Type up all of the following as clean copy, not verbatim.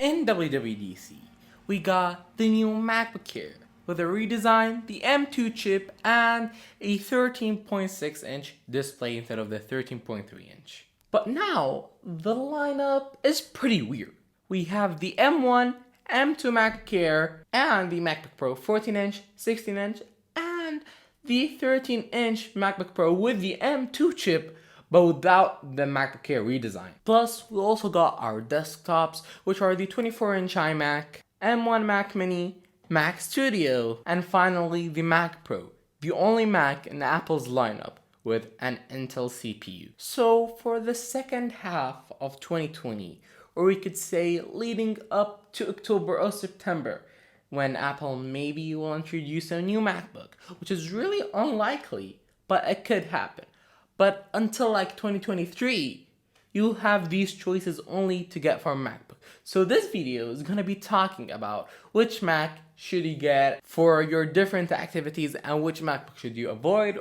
in WWDC, we got the new MacBook Air with a redesign, the M2 chip, and a 13.6-inch display instead of the 13.3-inch. But now, the lineup is pretty weird. We have the M1, M2 MacBook Air, and the MacBook Pro 14-inch, 16-inch, and the 13-inch MacBook Pro with the M2 chip, but without the MacBook Air redesign. Plus, we also got our desktops, which are the 24-inch iMac, M1 Mac Mini, Mac Studio, and finally the Mac Pro, the only Mac in Apple's lineup with an Intel CPU. So for the second half of 2020, or we could say leading up to October or September, when Apple maybe will introduce a new MacBook, which is really unlikely, but it could happen. But until like 2023, you'll have these choices only to get for a MacBook. So this video is going to be talking about which Mac should you get for your different activities and which MacBook should you avoid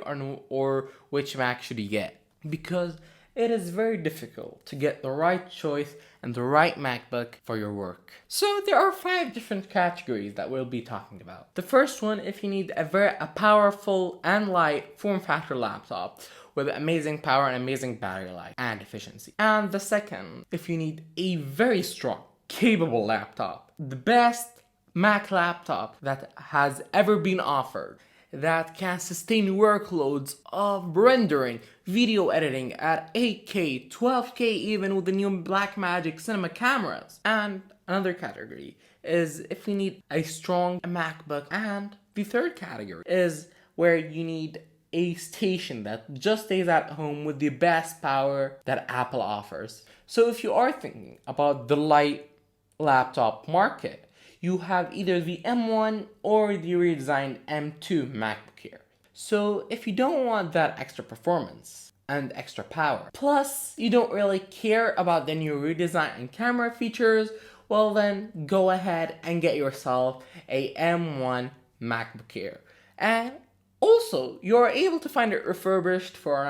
or which Mac should you get. Because it is very difficult to get the right choice and the right MacBook for your work. So there are 5 different categories that we'll be talking about. The first one, if you need a powerful and light form factor laptop with amazing power and amazing battery life and efficiency. And the second, if you need a very strong, capable laptop, the best Mac laptop that has ever been offered, that can sustain workloads of rendering, video editing at 8K, 12K even with the new Blackmagic cinema cameras. And another category is if you need a strong MacBook. And the third category is where you need a station that just stays at home with the best power that Apple offers. So if you are thinking about the light laptop market, you have either the M1 or the redesigned M2 MacBook Air. So if you don't want that extra performance and extra power, plus you don't really care about the new redesign and camera features, well then go ahead and get yourself a M1 MacBook Air. And also, you're able to find it refurbished for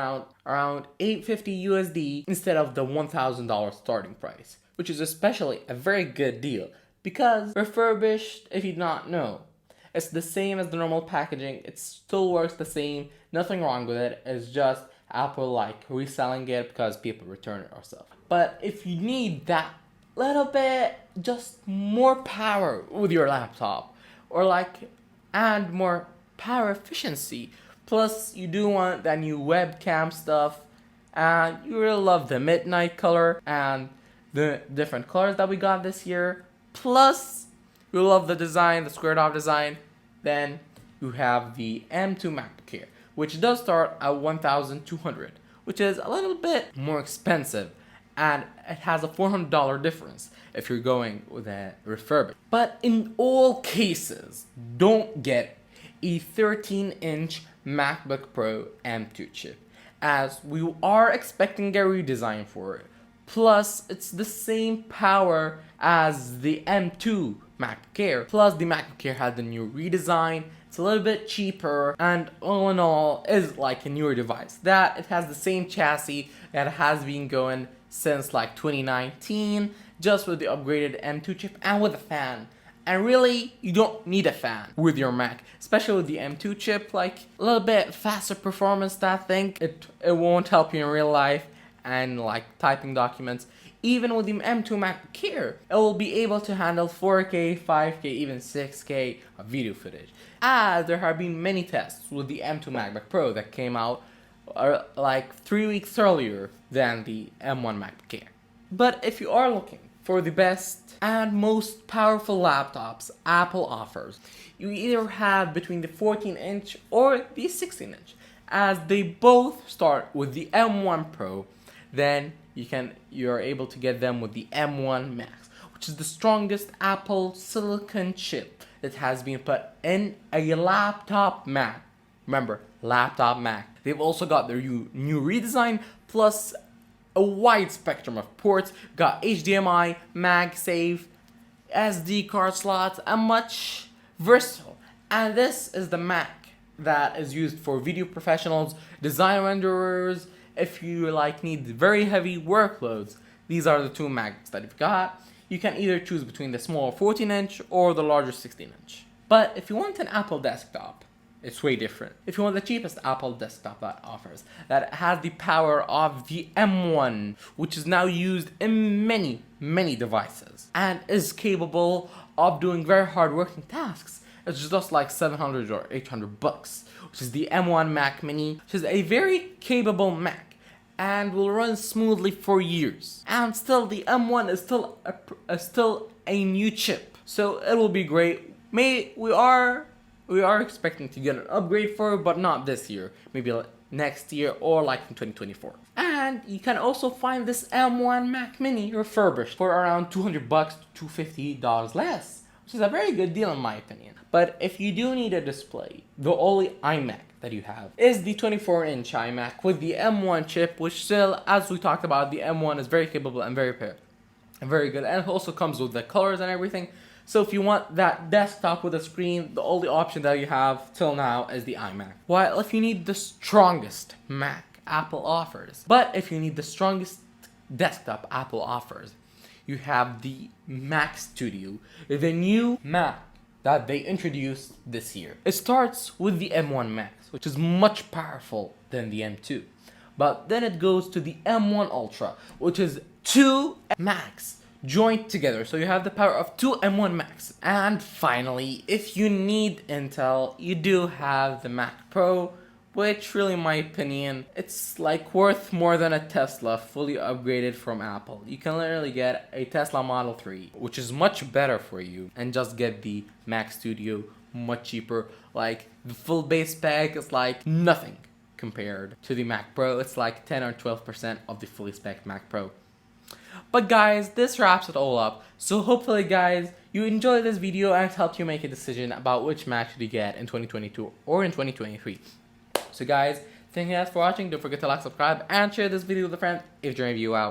around $850 USD instead of the $1,000 starting price, which is especially a very good deal. Because refurbished, if you do not know, it's the same as the normal packaging. It still works the same. Nothing wrong with it. It's just Apple like reselling it because people return it or stuff. But if you need that little bit, just more power with your laptop, or like add more power efficiency, plus you do want that new webcam stuff, and you really love the midnight color and the different colors that we got this year. Plus, you love the design, the squared off design, then you have the M2 MacBook Air, which does start at $1,200, which is a little bit more expensive, and it has a $400 difference if you're going with a refurbished. But in all cases, don't get a 13-inch MacBook Pro M2 chip, as we are expecting a redesign for it. Plus, it's the same power as the M2 MacBook Air. Plus, the MacBook Air had the new redesign. It's a little bit cheaper, and all in all, is like a newer device. That it has the same chassis that has been going since like 2019, just with the upgraded M2 chip and with a fan. And really, you don't need a fan with your Mac, especially with the M2 chip. Like a little bit faster performance, that thing. It won't help you in real life and like typing documents. Even with the M2 MacBook Air, it will be able to handle 4K, 5K, even 6K of video footage. As there have been many tests with the M2 MacBook Pro that came out like 3 weeks earlier than the M1 MacBook Air. But if you are looking for the best and most powerful laptops Apple offers, you either have between the 14-inch or the 16-inch, as they both start with the M1 Pro. Then you're able to get them with the M1 Max, which is the strongest Apple silicon chip that has been put in a laptop Mac. Remember, laptop Mac. They've also got their new redesign, plus a wide spectrum of ports. Got HDMI, MagSafe, SD card slots, and much versatile. And this is the Mac that is used for video professionals, design renderers. If you like need very heavy workloads, these are the two Macs that you've got. you can either choose between the smaller 14-inch or the larger 16-inch. But if you want an Apple desktop, it's way different. If you want the cheapest Apple desktop that offers, that has the power of the M1, which is now used in many devices, and is capable of doing very hard working tasks, it's just like 700 or 800 bucks, which is the M1 Mac Mini, which is a very capable Mac and will run smoothly for years. And still, the M1 is still a new chip, so it will be great. We are expecting to get an upgrade for it, but not this year. Maybe next year or like in 2024. And you can also find this M1 Mac Mini refurbished for around 200 bucks to $250 less, which is a very good deal in my opinion. But if you do need a display, the only iMac that you have is the 24-inch iMac with the M1 chip, which still, as we talked about, the M1 is very capable and very good, and it also comes with the colors and everything. So if you want that desktop with a screen, the only option that you have till now is the iMac. While if you need the strongest Mac Apple offers, but if you need the strongest desktop Apple offers, you have the Mac Studio, the new Mac that they introduced this year. It starts with the M1 Max, which is much powerful than the M2. But then it goes to the M1 Ultra, which is two Macs joined together, so you have the power of two M1 Max. And finally, if you need Intel, you do have the Mac Pro, which really, in my opinion, it's like worth more than a Tesla fully upgraded from Apple. You can literally get a Tesla Model 3, which is much better for you, and just get the Mac Studio much cheaper. Like, the full base spec is like nothing compared to the Mac Pro. It's like 10 or 12% of the fully spec Mac Pro. But guys, this wraps it all up. So hopefully guys, you enjoyed this video and it helped you make a decision about which Mac should you get in 2022 or in 2023. So guys, thank you guys for watching. Don't forget to like, subscribe, and share this video with a friend if you enjoyed the review out.